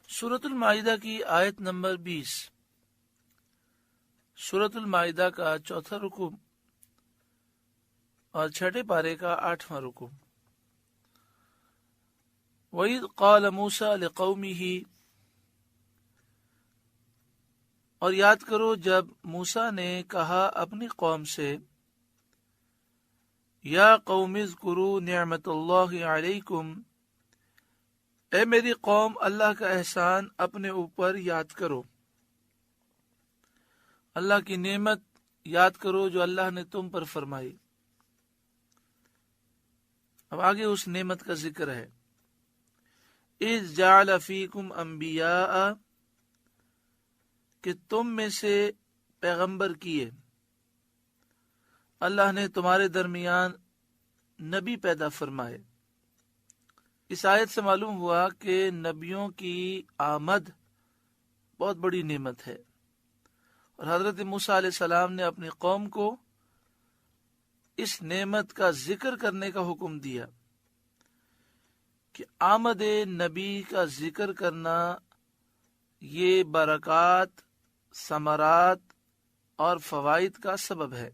سورۃ المائدہ کی آیت نمبر 20۔ سورۃ المائدہ کا چوتھا رکوع اور چھٹے پارے کا 8واں رکوع۔ وَإِذْ قَالَ مُوسَىٰ لِقَوْمِهِ، اور یاد کرو جب موسیٰ نے کہا اپنی قوم سے، یا قوم اذکروا نعمت اللہ علیکم، اے میری قوم اللہ کا احسان اپنے اوپر یاد کرو، اللہ کی نعمت یاد کرو جو اللہ نے تم پر فرمائی۔ اب آگے اس نعمت کا ذکر ہے۔ اذ جعل فیکم انبیاء، کہ تم میں سے پیغمبر کیے، اللہ نے تمہارے درمیان نبی پیدا فرمائے۔ اس آیت سے معلوم ہوا کہ نبیوں کی آمد بہت بڑی نعمت ہے، اور حضرت موسیٰ علیہ السلام نے اپنی قوم کو اس نعمت کا ذکر کرنے کا حکم دیا کہ آمد نبی کا ذکر کرنا یہ برکات، ثمرات اور فوائد کا سبب ہے۔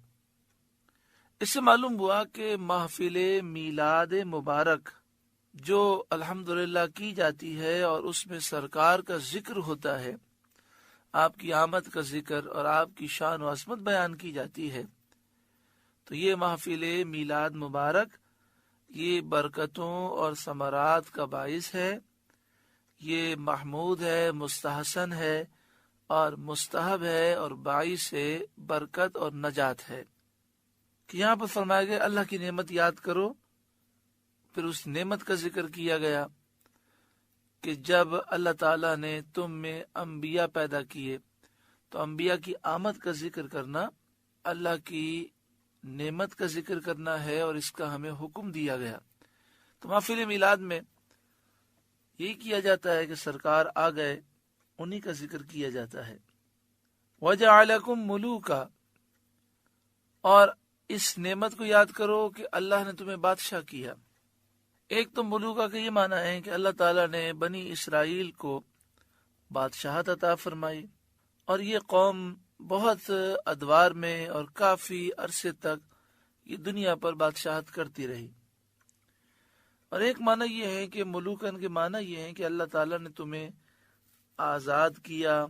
اس سے معلوم ہوا کہ محفل میلاد مبارک جو الحمدللہ کی جاتی ہے اور اس میں سرکار کا ذکر ہوتا ہے، آپ کی آمد کا ذکر اور آپ کی شان و عظمت بیان کی جاتی ہے، تو یہ محفل میلاد مبارک یہ برکتوں اور ثمرات کا باعث ہے، یہ محمود ہے، مستحسن ہے اور مستحب ہے، اور باعث برکت اور نجات ہے۔ کہ یہاں پر فرمایا گیا اللہ کی نعمت یاد کرو، پھر اس نعمت کا ذکر کیا گیا کہ جب اللہ تعالیٰ نے تم میں انبیاء پیدا کیے، تو انبیاء کی آمد کا ذکر کرنا اللہ کی نعمت کا ذکر کرنا ہے، اور اس کا ہمیں حکم دیا گیا۔ تو محفل میلاد میں یہی کیا جاتا ہے کہ سرکار آ گئے، انہی کا ذکر کیا جاتا ہے۔ وَجَعَلَكُمْ مُلُوكًا، اور اس نعمت کو یاد کرو کہ اللہ نے تمہیں بادشاہ کیا۔ ایک تو ملوکہ کا یہ معنی ہے کہ اللہ تعالیٰ نے بنی اسرائیل کو بادشاہت عطا فرمائی، اور یہ قوم بہت ادوار میں اور کافی عرصے تک یہ دنیا پر بادشاہت کرتی رہی۔ اور ایک معنی یہ ہے کہ ملوکن کے معنی یہ ہے کہ اللہ تعالیٰ نے تمہیں آزاد کیا،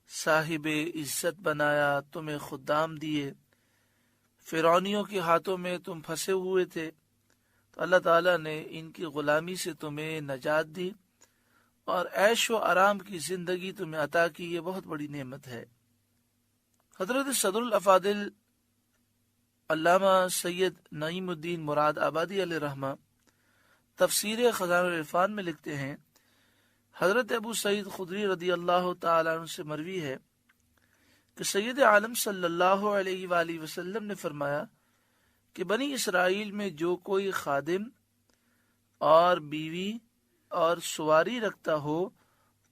صاحب عزت بنایا، تمہیں خدام دیے۔ فرعونیوں کے ہاتھوں میں تم پھنسے ہوئے تھے، تو اللہ تعالیٰ نے ان کی غلامی سے تمہیں نجات دی اور عیش و آرام کی زندگی تمہیں عطا کی۔ یہ بہت بڑی نعمت ہے۔ حضرت صدر الافاضل علامہ سید نعیم الدین مراد آبادی علیہ رحمہ تفسیر خزانہ العرفان میں لکھتے ہیں، حضرت ابو سعید خدری رضی اللہ تعالیٰ عنہ سے مروی ہے کہ سید عالم صلی اللہ علیہ وآلہ وسلم نے فرمایا کہ بنی اسرائیل میں جو کوئی خادم اور بیوی اور سواری رکھتا ہو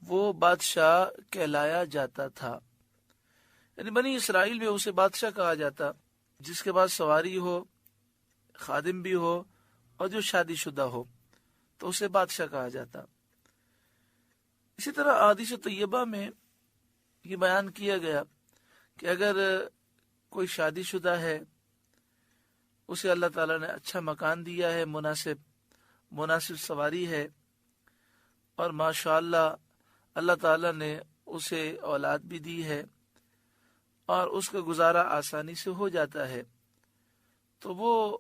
وہ بادشاہ کہلایا جاتا تھا۔ یعنی بنی اسرائیل میں اسے بادشاہ کہا جاتا، جس کے پاس سواری ہو، خادم بھی ہو اور جو شادی شدہ ہو تو اسے بادشاہ کہا جاتا۔ اسی طرح احادیث طیبہ میں یہ بیان کیا گیا کہ اگر کوئی شادی شدہ ہے، اسے اللہ تعالیٰ نے اچھا مکان دیا ہے، مناسب سواری ہے، اور ماشاءاللہ اللہ تعالیٰ نے اسے اولاد بھی دی ہے اور اس کا گزارا آسانی سے ہو جاتا ہے، تو وہ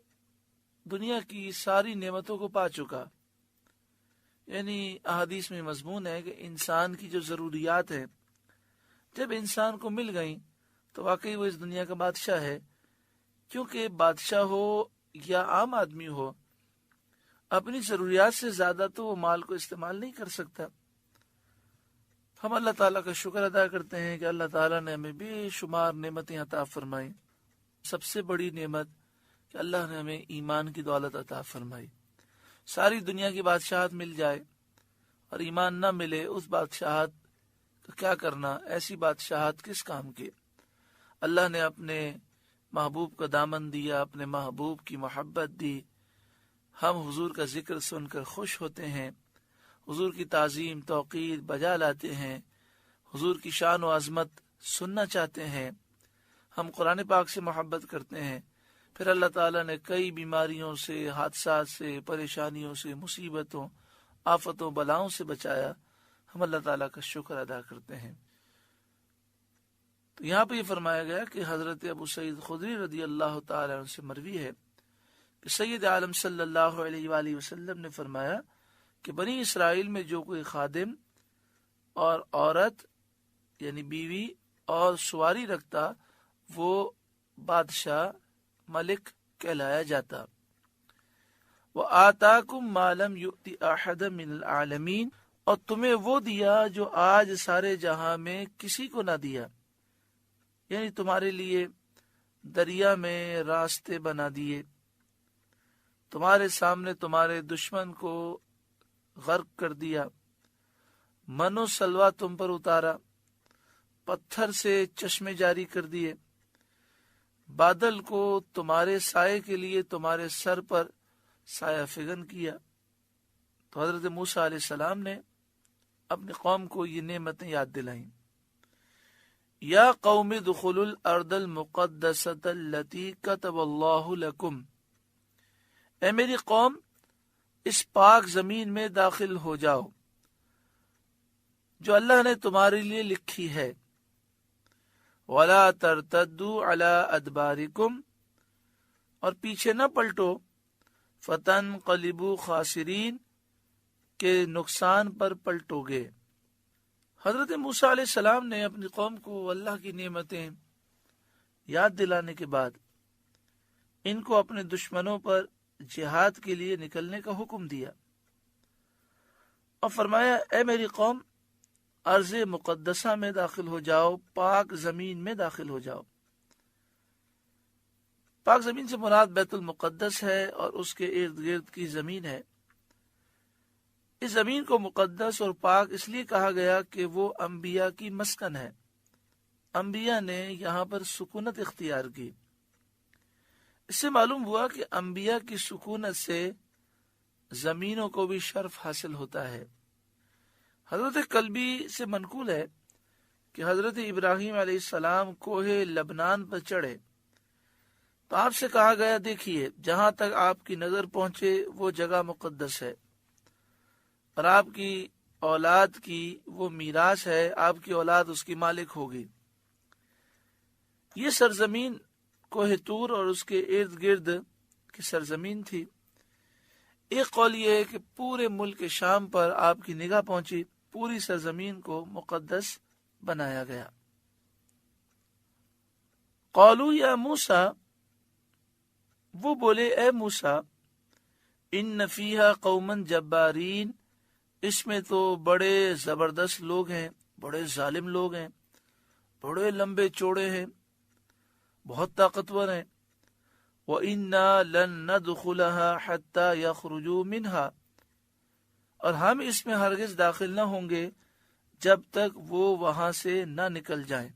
دنیا کی ساری نعمتوں کو پا چکا۔ یعنی احادیث میں مضمون ہے کہ انسان کی جو ضروریات ہیں جب انسان کو مل گئیں تو واقعی وہ اس دنیا کا بادشاہ ہے، کیونکہ بادشاہ ہو یا عام آدمی ہو، اپنی ضروریات سے زیادہ تو وہ مال کو استعمال نہیں کر سکتا۔ ہم اللہ تعالیٰ کا شکر ادا کرتے ہیں کہ اللہ تعالیٰ نے ہمیں بے شمار نعمتیں عطا فرمائیں۔ سب سے بڑی نعمت کہ اللہ نے ہمیں ایمان کی دولت عطا فرمائی۔ ساری دنیا کی بادشاہت مل جائے اور ایمان نہ ملے، اس بادشاہت کا کیا کرنا؟ ایسی بادشاہت کس کام کی؟ اللہ نے اپنے محبوب کا دامن دیا، اپنے محبوب کی محبت دی، ہم حضور کا ذکر سن کر خوش ہوتے ہیں، حضور کی تعظیم توقیر بجا لاتے ہیں، حضور کی شان و عظمت سننا چاہتے ہیں، ہم قرآن پاک سے محبت کرتے ہیں، پھر اللہ تعالیٰ نے کئی بیماریوں سے، حادثات سے، پریشانیوں سے، مصیبتوں، آفتوں، بلاؤں سے بچایا، ہم اللہ تعالیٰ کا شکر ادا کرتے ہیں۔ تو یہاں پہ یہ فرمایا گیا کہ حضرت ابو سعید خدری رضی اللہ تعالیٰ عنہ سے مروی ہے کہ سید عالم صلی اللہ علیہ وآلہ وسلم نے فرمایا کہ بنی اسرائیل میں جو کوئی خادم اور عورت یعنی بیوی اور سواری رکھتا وہ بادشاہ ملک کہلایا جاتا۔ وَآتَاكُمْ مَا لَمْ يُؤْتِ أَحَدًا مِنَ الْعَالَمِينَ، اور تمہیں وہ دیا جو آج سارے جہاں میں کسی کو نہ دیا، یعنی تمہارے لیے دریا میں راستے بنا دیے، تمہارے سامنے تمہارے دشمن کو غرق کر دیا، من و سلوہ تم پر اتارا، پتھر سے چشمے جاری کر دیے، بادل کو تمہارے سائے کے لیے تمہارے سر پر سایہ فگن کیا۔ تو حضرت موسیٰ علیہ السلام نے اپنی قوم کو یہ نعمتیں یاد دلائیں۔ یا قوم ادخلوا الارض المقدسۃ التی کتب اللہ لکم، اے میری قوم اس پاک زمین میں داخل ہو جاؤ جو اللہ نے تمہارے لیے لکھی ہے۔ وَلَا تَرْتَدُّوا عَلَىٰ أَدْبَارِكُمْ، اور پیچھے نہ پلٹو، فَتَنْقَلِبُوا خَاسِرِينَ، کے نقصان پر پلٹو گے۔ حضرت موسیٰ علیہ السلام نے اپنی قوم کو اللہ کی نعمتیں یاد دلانے کے بعد ان کو اپنے دشمنوں پر جہاد کے لیے نکلنے کا حکم دیا اور فرمایا اے میری قوم ارض مقدسہ میں داخل ہو جاؤ، پاک زمین میں داخل ہو جاؤ۔ پاک زمین سے مراد بیت المقدس ہے اور اس کے ارد گرد کی زمین ہے۔ اس زمین کو مقدس اور پاک اس لیے کہا گیا کہ وہ انبیاء کی مسکن ہے، انبیاء نے یہاں پر سکونت اختیار کی۔ اس سے معلوم ہوا کہ انبیاء کی سکونت سے زمینوں کو بھی شرف حاصل ہوتا ہے۔ حضرت کلبی سے منقول ہے کہ حضرت ابراہیم علیہ السلام کوہ لبنان پر چڑھے تو آپ سے کہا گیا دیکھیے جہاں تک آپ کی نظر پہنچے وہ جگہ مقدس ہے اور آپ کی اولاد کی وہ میراث ہے، آپ کی اولاد اس کی مالک ہوگی۔ یہ سرزمین کوہ طور اور اس کے ارد گرد کی سرزمین تھی۔ ایک قول یہ ہے کہ پورے ملک شام پر آپ کی نگاہ پہنچی، پوری سرزمین کو مقدس بنایا گیا۔ قالوا یا موسیٰ، وہ بولے اے موسیٰ، ان فیہا قوما جبارین، اس میں تو بڑے زبردست لوگ ہیں، بڑے ظالم لوگ ہیں، بڑے لمبے چوڑے ہیں، بہت طاقتور ہیں۔ وَإِنَّا لَن نَّدْخُلَهَا حَتَّى يَخْرُجُوا مِنْهَا، اور ہم اس میں ہرگز داخل نہ ہوں گے جب تک وہ وہاں سے نہ نکل جائیں۔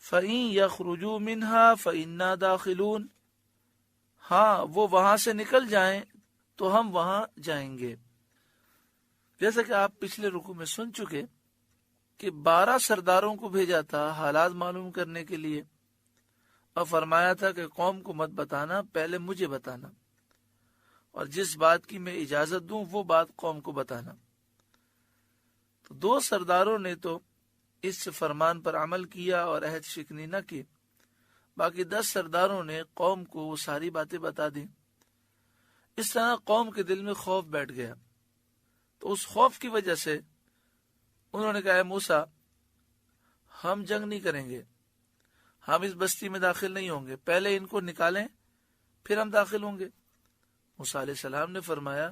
فَإِن يَخْرُجُوا مِنْهَا فَإِنَّا دَاخِلُونَ، ہاں وہ وہاں سے نکل جائیں تو ہم وہاں جائیں گے۔ جیسا کہ آپ پچھلے رکوع میں سن چکے کہ 12 سرداروں کو بھیجا تھا حالات معلوم کرنے کے لیے اور فرمایا تھا کہ قوم کو مت بتانا، پہلے مجھے بتانا، اور جس بات کی میں اجازت دوں وہ بات قوم کو بتانا۔ تو 2 سرداروں نے تو اس فرمان پر عمل کیا اور عہد شکنی نہ کی، باقی 10 سرداروں نے قوم کو وہ ساری باتیں بتا دیں۔ اس طرح قوم کے دل میں خوف بیٹھ گیا، تو اس خوف کی وجہ سے انہوں نے کہا اے موسیٰ ہم جنگ نہیں کریں گے، ہم اس بستی میں داخل نہیں ہوں گے، پہلے ان کو نکالیں پھر ہم داخل ہوں گے۔ موسیٰ علیہ السلام نے فرمایا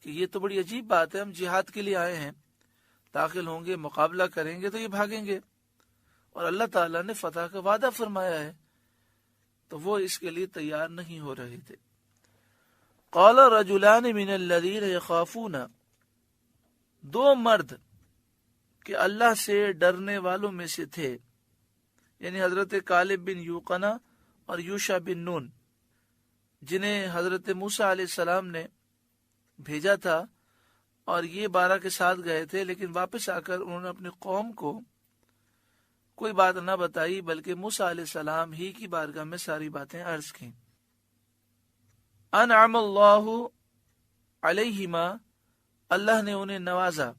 کہ یہ تو بڑی عجیب بات ہے، ہم جہاد کے لیے آئے ہیں، داخل ہوں گے مقابلہ کریں گے تو یہ بھاگیں گے، اور اللہ تعالیٰ نے فتح کا وعدہ فرمایا ہے، تو وہ اس کے لیے تیار نہیں ہو رہے تھے۔ قال رجلان من الذین یخافون، 2 مرد کہ اللہ سے ڈرنے والوں میں سے تھے، یعنی حضرت کالب بن یوقنا اور یوشع بن نون، جنہیں حضرت موسیٰ علیہ السلام نے بھیجا تھا، اور یہ 12 کے ساتھ گئے تھے، لیکن واپس آ کر انہوں نے اپنی قوم کو کوئی بات نہ بتائی، بلکہ موسیٰ علیہ السلام ہی کی بارگاہ میں ساری باتیں عرض کیں۔ انعم اللہ علیہما، اللہ نے انہیں نوازا،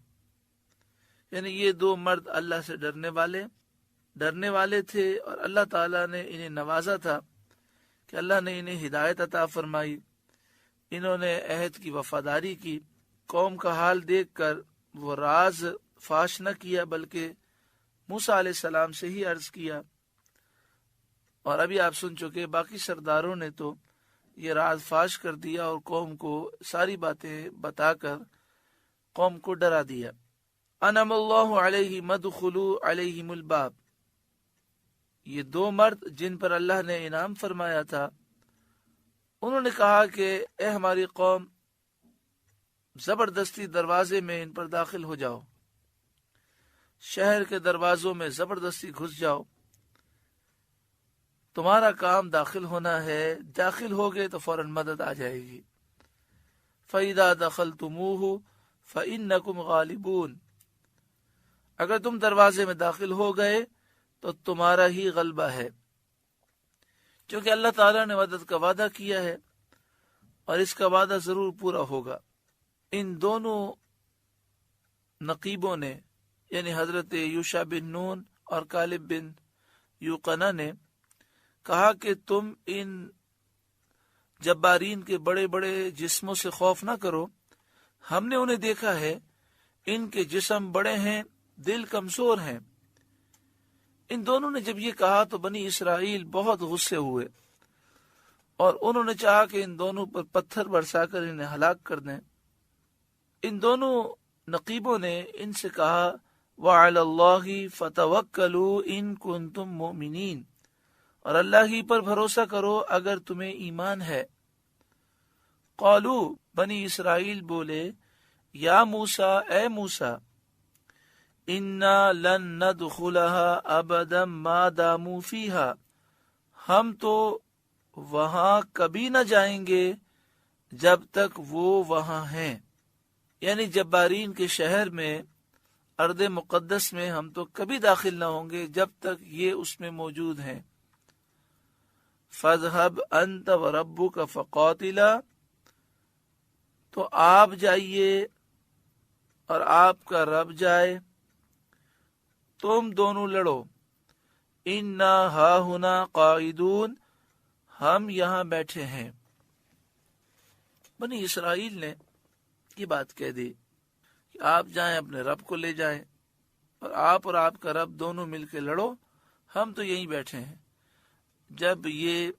یعنی یہ دو مرد اللہ سے ڈرنے والے تھے، اور اللہ تعالیٰ نے انہیں نوازا تھا کہ اللہ نے انہیں ہدایت عطا فرمائی، انہوں نے عہد کی وفاداری کی، قوم کا حال دیکھ کر وہ راز فاش نہ کیا بلکہ موسیٰ علیہ السلام سے ہی عرض کیا۔ اور ابھی آپ سن چکے باقی سرداروں نے تو یہ راز فاش کر دیا اور قوم کو ساری باتیں بتا کر قوم کو ڈرا دیا۔ انعم اللہ علیہم ادخلوا علیہم الباب، یہ دو مرد جن پر اللہ نے انعام فرمایا تھا، انہوں نے کہا کہ اے ہماری قوم، زبردستی دروازے میں ان پر داخل ہو جاؤ، شہر کے دروازوں میں زبردستی گھس جاؤ، تمہارا کام داخل ہونا ہے، داخل ہوگے تو فوراً مدد آ جائے گی۔ فَإِذَا دَخَلْتُمُوهُ فَإِنَّكُمْ غَالِبُونَ، اگر تم دروازے میں داخل ہو گئے تو تمہارا ہی غلبہ ہے، کیونکہ اللہ تعالیٰ نے مدد کا وعدہ کیا ہے اور اس کا وعدہ ضرور پورا ہوگا۔ ان دونوں نقیبوں نے، یعنی حضرت یوشع بن نون اور کالب بن یوقنا نے کہا کہ تم ان جبارین کے بڑے بڑے جسموں سے خوف نہ کرو، ہم نے انہیں دیکھا ہے، ان کے جسم بڑے ہیں، دل کمزور ہیں۔ ان دونوں نے جب یہ کہا تو بنی اسرائیل بہت غصے ہوئے اور انہوں نے چاہا کہ ان دونوں پر پتھر برسا کر انہیں ہلاک کر دیں۔ ان دونوں نقیبوں نے ان سے کہا وَعَلَى اللَّهِ فَتَوَكَّلُوا إِن كُنتُم مُؤْمِنِينَ، اور اللہ ہی پر بھروسہ کرو اگر تمہیں ایمان ہے۔ قالوا، بنی اسرائیل بولے، یا موسیٰ، اے موسیٰ، اِنَّا لَن نَدْخُلَهَا أَبَدًا مَا دَامُوا فِيهَا، ہم تو وہاں کبھی نہ جائیں گے جب تک وہ وہاں ہیں، یعنی جبارین کے شہر میں، ارض مقدس میں ہم تو کبھی داخل نہ ہوں گے جب تک یہ اس میں موجود ہیں۔ فَاذْهَبْ أَنْتَ وَرَبُّكَ فَقَاتِلَا، تو آپ جائیے اور آپ کا رب جائے، تم دونوں لڑو، اِنَّا هَاهُنَا قَاعِدُونَ، ہم یہاں بیٹھے ہیں۔ بنی اسرائیل نے یہ بات کہہ دی کہ آپ جائیں، اپنے رب کو لے جائیں، اور آپ کا رب دونوں مل کے لڑو، ہم تو یہیں بیٹھے ہیں، جب یہ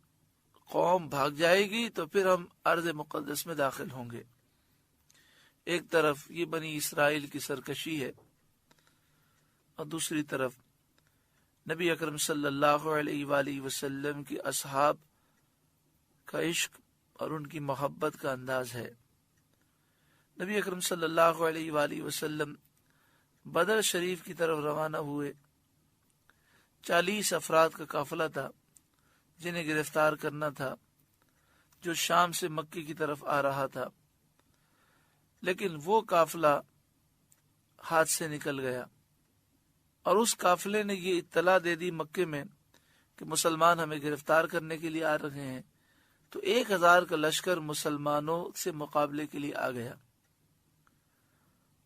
قوم بھاگ جائے گی تو پھر ہم ارض مقدس میں داخل ہوں گے۔ ایک طرف یہ بنی اسرائیل کی سرکشی ہے اور دوسری طرف نبی اکرم صلی اللہ علیہ وآلہ وسلم کی اصحاب کا عشق اور ان کی محبت کا انداز ہے۔ نبی اکرم صلی اللہ علیہ وآلہ وسلم بدر شریف کی طرف روانہ ہوئے۔ 40 افراد کا قافلہ تھا جنہیں گرفتار کرنا تھا، جو شام سے مکے کی طرف آ رہا تھا، لیکن وہ قافلہ ہاتھ سے نکل گیا، اور اس قافلے نے یہ اطلاع دے دی مکے میں کہ مسلمان ہمیں گرفتار کرنے کے لیے آ رہے ہیں، تو 1000 کا لشکر مسلمانوں سے مقابلے کے لیے آ گیا۔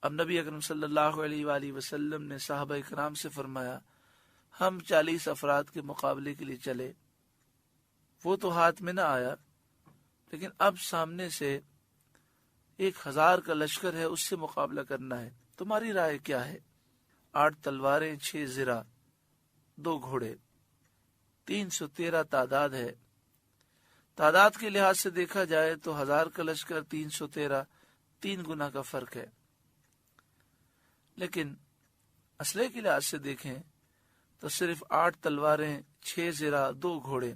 اب نبی اکرم صلی اللہ علیہ وآلہ وسلم نے صحابہ کرام سے فرمایا، ہم 40 افراد کے مقابلے کے لیے چلے، وہ تو ہاتھ میں نہ آیا، لیکن اب سامنے سے 1000 کا لشکر ہے، اس سے مقابلہ کرنا ہے، تمہاری رائے کیا ہے؟ 8 تلواریں، 6 زرہ، 2 گھوڑے، 313 تعداد ہے۔ تعداد کے لحاظ سے دیکھا جائے تو 1000 کا لشکر، 313، 3 گنا کا فرق ہے، لیکن اسلحے کے لحاظ سے دیکھیں تو صرف 8 تلواریں، 6 زرہ، 2 گھوڑے،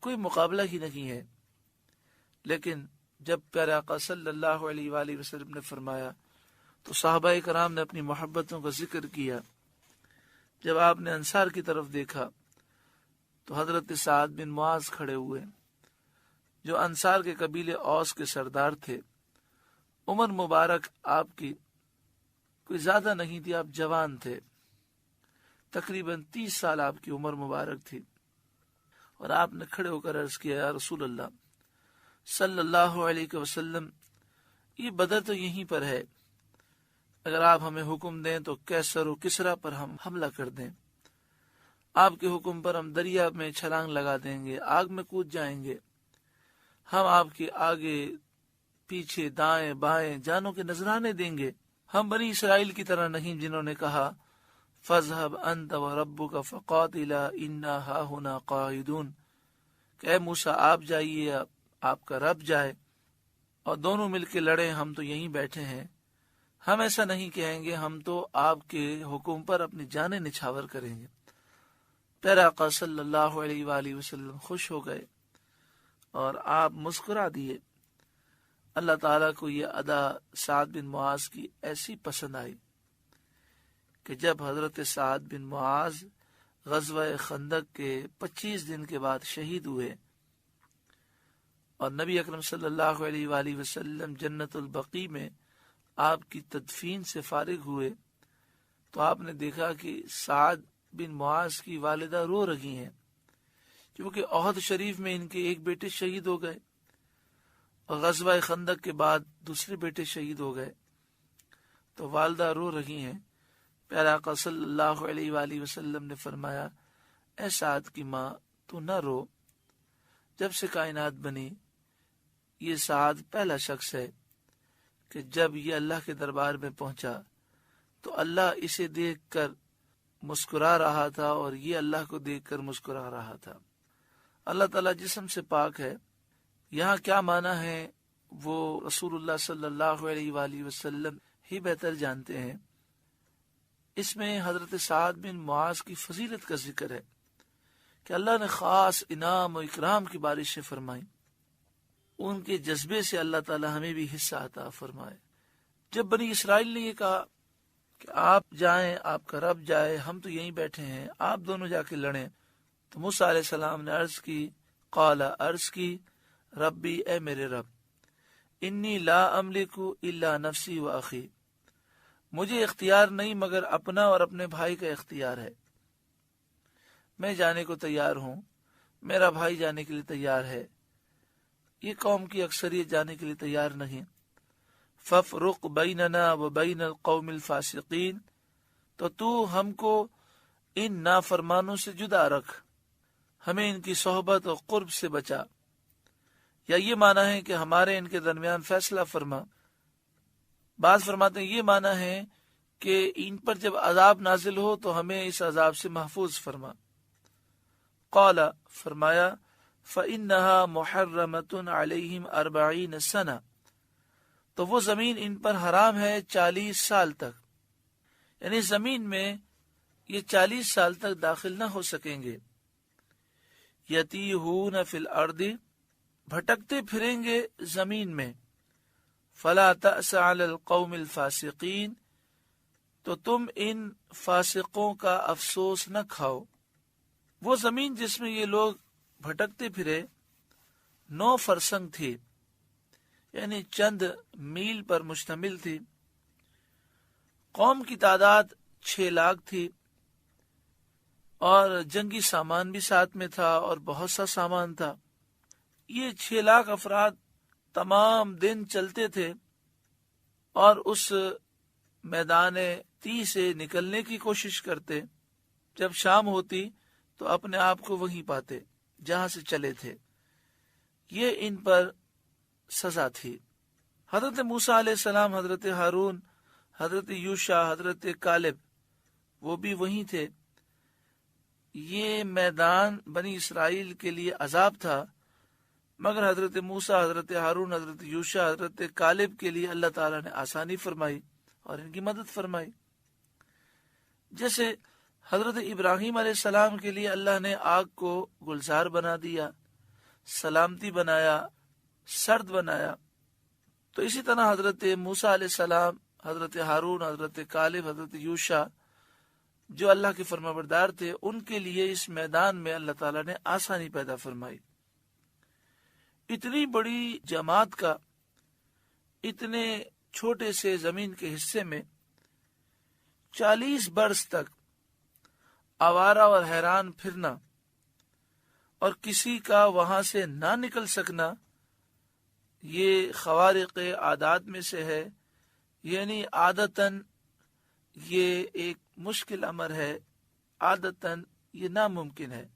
کوئی مقابلہ ہی نہیں ہے۔ لیکن جب پیارے آقا صلی اللہ علیہ وآلہ وسلم نے فرمایا تو صحابہ کرام نے اپنی محبتوں کا ذکر کیا۔ جب آپ نے انصار کی طرف دیکھا تو حضرت سعد بن معاذ کھڑے ہوئے جو انصار کے قبیلے اوس کے سردار تھے۔ عمر مبارک آپ کی کوئی زیادہ نہیں تھی، آپ جوان تھے، تقریباً 30 سال آپ کی عمر مبارک تھی، اور آپ نے کھڑے ہو کر عرض کیا یا رسول اللہ صلی اللہ علیہ وسلم، یہ بدر تو یہیں پر ہے، اگر آپ ہمیں حکم دیں تو کیسر و کسرا پر ہم حملہ کر دیں، آپ کے حکم پر ہم دریا میں چھلانگ لگا دیں گے، آگ میں کود جائیں گے، ہم آپ کے آگے پیچھے دائیں بائیں جانوں کے نذرانے دیں گے، ہم بنی اسرائیل کی طرح نہیں جنہوں نے کہا فَاذْهَبْ أَنْتَ وَرَبُّكَ فَقَاتِلَا إِنَّا هَاهُنَا قَاعِدُونَ، کہ اے موسیٰ آپ جائیے، آپ کا رب جائے اور دونوں مل کے لڑیں، ہم تو یہیں بیٹھے ہیں۔ ہم ایسا نہیں کہیں گے، ہم تو آپ کے حکم پر اپنی جانیں نچھاور کریں گے۔ پیارے آقا صلی اللہ علیہ وآلہ وسلم خوش ہو گئے اور آپ مسکرا دیے۔ اللہ تعالیٰ کو یہ ادا سعد بن معاذ کی ایسی پسند آئی کہ جب حضرت سعد بن معاذ غزوہ خندق کے 25 دن کے بعد شہید ہوئے اور نبی اکرم صلی اللہ علیہ وآلہ وسلم جنت البقیع میں آپ کی تدفین سے فارغ ہوئے، تو آپ نے دیکھا کہ سعد بن معاذ کی والدہ رو رہی ہیں، کیونکہ احد شریف میں ان کے ایک بیٹے شہید ہو گئے اور غزوہ خندق کے بعد دوسرے بیٹے شہید ہو گئے، تو والدہ رو رہی ہیں۔ پیارے آقا صلی اللہ علیہ وآلہ وسلم نے فرمایا اے سعد کی ماں تو نہ رو، جب سے کائنات بنی یہ سعد پہلا شخص ہے کہ جب یہ اللہ کے دربار میں پہنچا تو اللہ اسے دیکھ کر مسکرا رہا تھا اور یہ اللہ کو دیکھ کر مسکرا رہا تھا۔ اللہ تعالیٰ جسم سے پاک ہے، یہاں کیا معنی ہے وہ رسول اللہ صلی اللہ علیہ وآلہ وسلم ہی بہتر جانتے ہیں۔ اس میں حضرت سعد بن معاذ کی فضیلت کا ذکر ہے کہ اللہ نے خاص انعام و اکرام کی بارشیں فرمائیں، ان کے جذبے سے اللہ تعالیٰ ہمیں بھی حصہ عطا فرمائے۔ جب بنی اسرائیل نے یہ کہا کہ آپ جائیں، آپ کا رب جائے، ہم تو یہیں بیٹھے ہیں، آپ دونوں جا کے لڑیں، تو موسیٰ علیہ السلام نے عرض کی ربی، اے میرے رب، انی لا املک الا نفسی و اخی، مجھے اختیار نہیں مگر اپنا اور اپنے بھائی کا اختیار ہے، میں جانے کو تیار ہوں، میرا بھائی جانے کے لیے تیار ہے، یہ قوم کی اکثریت جانے کے لیے تیار نہیں۔ فَافْرُقْ بَيْنَنَا وَبَيْنَ الْقَوْمِ الْفَاسِقِينَ، تو ہم کو ان نافرمانوں سے جدا رکھ، ہمیں ان کی صحبت اور قرب سے بچا، یا یہ معنی ہے کہ ہمارے ان کے درمیان فیصلہ فرما۔ بعض فرماتے ہیں یہ معنی ہے کہ ان پر جب عذاب نازل ہو تو ہمیں اس عذاب سے محفوظ فرما۔ قال، فرمایا فَإِنَّهَا مُحَرَّمَةٌ عَلَيْهِمْ 40 سَنَةً، تو وہ زمین ان پر حرام ہے 40 سال تک، یعنی زمین میں یہ 40 سال تک داخل نہ ہو سکیں گے۔ یتیہون فی الارض، بھٹکتے پھریں گے زمین میں۔ فلا تأس علی القوم الفاسقین، تو تم ان فاسقوں کا افسوس نہ کھاؤ۔ وہ زمین جس میں یہ لوگ بھٹکتے پھرے 9 فرسنگ تھی، یعنی چند میل پر مشتمل تھی۔ قوم کی تعداد 6 لاکھ تھی اور جنگی سامان بھی ساتھ میں تھا اور بہت سا سامان تھا۔ یہ 6 لاکھ افراد تمام دن چلتے تھے اور اس میدان تی سے نکلنے کی کوشش کرتے، جب شام ہوتی تو اپنے آپ کو وہیں پاتے جہاں سے چلے تھے۔ یہ ان پر سزا تھی۔ حضرت موسیٰ علیہ السلام، حضرت ہارون، حضرت یوشع، حضرت کالب وہ بھی وہیں تھے۔ یہ میدان بنی اسرائیل کے لیے عذاب تھا، مگر حضرت موسیٰ، حضرت ہارون، حضرت یوشع، حضرت کالب کے لیے اللہ تعالیٰ نے آسانی فرمائی اور ان کی مدد فرمائی۔ جیسے حضرت ابراہیم علیہ السلام کے لیے اللہ نے آگ کو گلزار بنا دیا، سلامتی بنایا، سرد بنایا، تو اسی طرح حضرت موسیٰ علیہ السلام، حضرت ہارون، حضرت کالب، حضرت یوشع جو اللہ کے فرمانبردار تھے ان کے لیے اس میدان میں اللہ تعالیٰ نے آسانی پیدا فرمائی۔ اتنی بڑی جماعت کا اتنے چھوٹے سے زمین کے حصے میں 40 برس تک آوارہ اور حیران پھرنا اور کسی کا وہاں سے نہ نکل سکنا، یہ خوارق عادات میں سے ہے، یعنی عادتاً یہ ایک مشکل امر ہے، عادتاً یہ ناممکن ہے،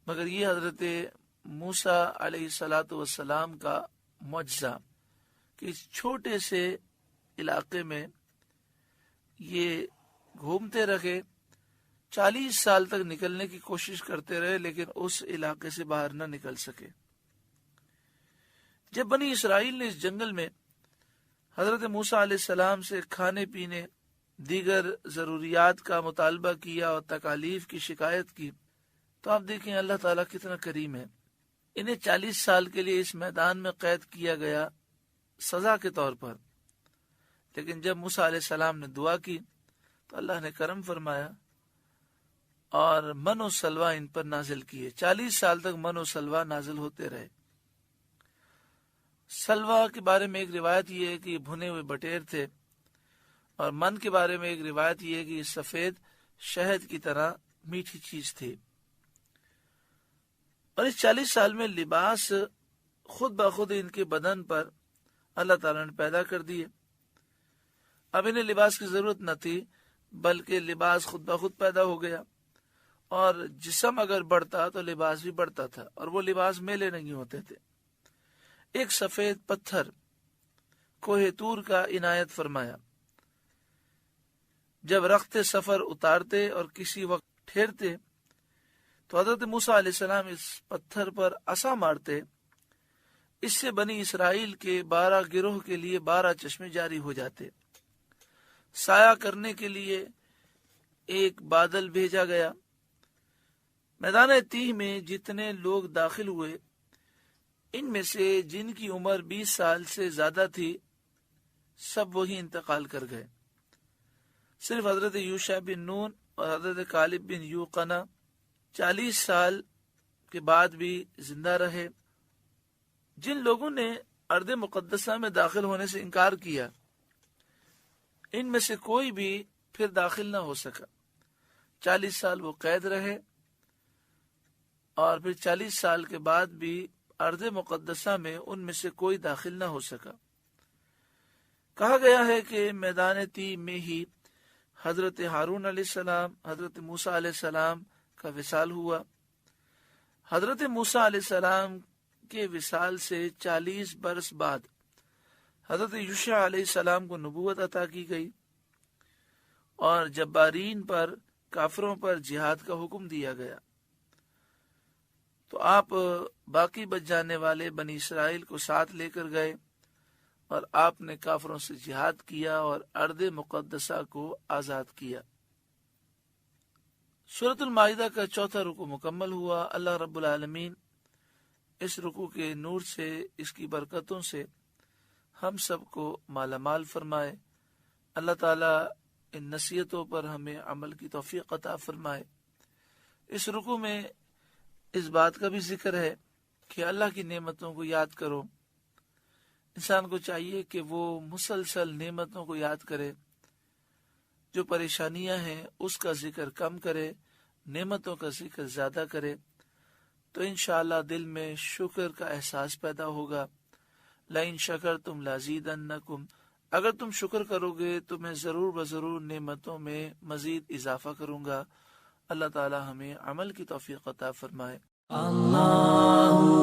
مگر یہ حضرت موسیٰ علیہ السلام کا معجزہ کہ اس چھوٹے سے علاقے میں یہ گھومتے رہے، 40 سال تک نکلنے کی کوشش کرتے رہے لیکن اس علاقے سے باہر نہ نکل سکے۔ جب بنی اسرائیل نے اس جنگل میں حضرت موسیٰ علیہ السلام سے کھانے پینے دیگر ضروریات کا مطالبہ کیا اور تکالیف کی شکایت کی تو آپ دیکھیں اللہ تعالیٰ کتنا کریم ہے۔ انہیں 40 سال کے لیے اس میدان میں قید کیا گیا سزا کے طور پر، لیکن جب موسیٰ علیہ السلام نے دعا کی تو اللہ نے کرم فرمایا اور من و سلوہ ان پر نازل کیے۔ 40 سال تک من و سلوہ نازل ہوتے رہے۔ سلوہ کے بارے میں ایک روایت یہ ہے کہ یہ بھنے ہوئے بٹیر تھے، اور من کے بارے میں ایک روایت یہ ہے کہ یہ سفید شہد کی طرح میٹھی چیز تھی۔ اور اس 40 سال میں لباس خود بخود ان کے بدن پر اللہ تعالیٰ نے پیدا کر دیے۔ اب انہیں لباس کی ضرورت نہ تھی بلکہ لباس خود بخود پیدا ہو گیا، اور جسم اگر بڑھتا تو لباس بھی بڑھتا تھا، اور وہ لباس میلے نہیں ہوتے تھے۔ ایک سفید پتھر کوہ طور کا عنایت فرمایا۔ جب رخت سفر اتارتے اور کسی وقت ٹھہرتے تو حضرت موسیٰ علیہ السلام اس پتھر پر عصا مارتے، اس سے بنی اسرائیل کے 12 گروہ کے لیے 12 چشمے جاری ہو جاتے۔ سایہ کرنے کے لیے ایک بادل بھیجا گیا۔ میدان تیہ میں جتنے لوگ داخل ہوئے ان میں سے جن کی عمر 20 سال سے زیادہ تھی سب وہی انتقال کر گئے۔ صرف حضرت یوشع بن نون اور حضرت کالب بن یوقنا 40 سال کے بعد بھی زندہ رہے۔ جن لوگوں نے ارض مقدسہ میں داخل ہونے سے انکار کیا ان میں سے کوئی بھی پھر داخل نہ ہو سکا۔ 40 سال وہ قید رہے اور پھر 40 سال کے بعد بھی ارض مقدسہ میں ان میں سے کوئی داخل نہ ہو سکا۔ کہا گیا ہے کہ میدان تیہ میں ہی حضرت ہارون علیہ السلام، حضرت موسیٰ علیہ السلام کا وصال ہوا۔ حضرت موسیٰ علیہ السلام کے وصال سے 40 برس بعد حضرت یوشع علیہ السلام کو نبوت عطا کی گئی اور جبارین پر، کافروں پر جہاد کا حکم دیا گیا۔ تو آپ باقی بچ جانے والے بنی اسرائیل کو ساتھ لے کر گئے اور آپ نے کافروں سے جہاد کیا اور ارض مقدسہ کو آزاد کیا۔ سورۃ المائدہ کا 4واں رکوع مکمل ہوا۔ اللہ رب العالمین اس رکوع کے نور سے، اس کی برکتوں سے ہم سب کو مالا مال فرمائے۔ اللہ تعالیٰ ان نصیحتوں پر ہمیں عمل کی توفیق عطا فرمائے۔ اس رکوع میں اس بات کا بھی ذکر ہے کہ اللہ کی نعمتوں کو یاد کرو۔ انسان کو چاہیے کہ وہ مسلسل نعمتوں کو یاد کرے، جو پریشانیاں ہیں اس کا ذکر کم کرے، نعمتوں کا ذکر زیادہ کرے، تو انشاءاللہ دل میں شکر کا احساس پیدا ہوگا۔ لَإِن شَكَرْتُمْ لَأَزِيدَنَّكُمْ، اگر تم شکر کرو گے تو میں ضرور بضرور نعمتوں میں مزید اضافہ کروں گا۔ اللہ تعالی ہمیں عمل کی توفیق عطا فرمائے۔ اللہ